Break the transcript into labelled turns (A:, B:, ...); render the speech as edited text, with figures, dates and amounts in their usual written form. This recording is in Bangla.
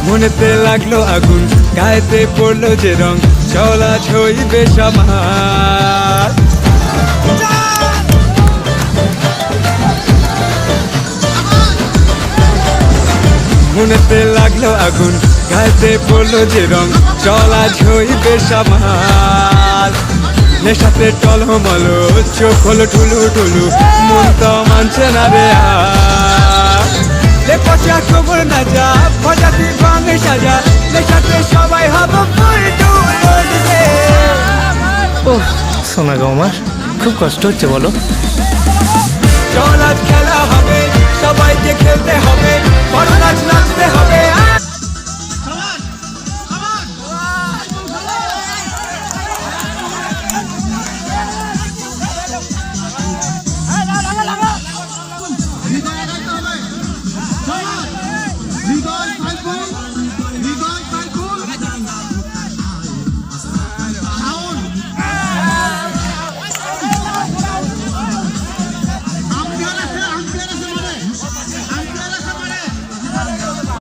A: মনেতে লাগলো আগুন, গায়েতে পড়লো যে রং, চলা ছইবে সমাজ। মনেতে লাগলো আগুন, গায়েতে পড়লো যে রং, চলা ছইবে সমাজ। নেশাতে টলমল, চোখ হলো ঠুলু ঠুলু, মন তো মানছে না রে পচা খবর না যা, ভজাতি ভাঙে সাজা, নেশাতে সবাই হব
B: ও শোনা গো, আমার খুব কষ্ট হচ্ছে বলো।
A: চল আজ খেলা হবে, সবাইকে খেলতে হবে, বড় নাচ নাচতে হবে।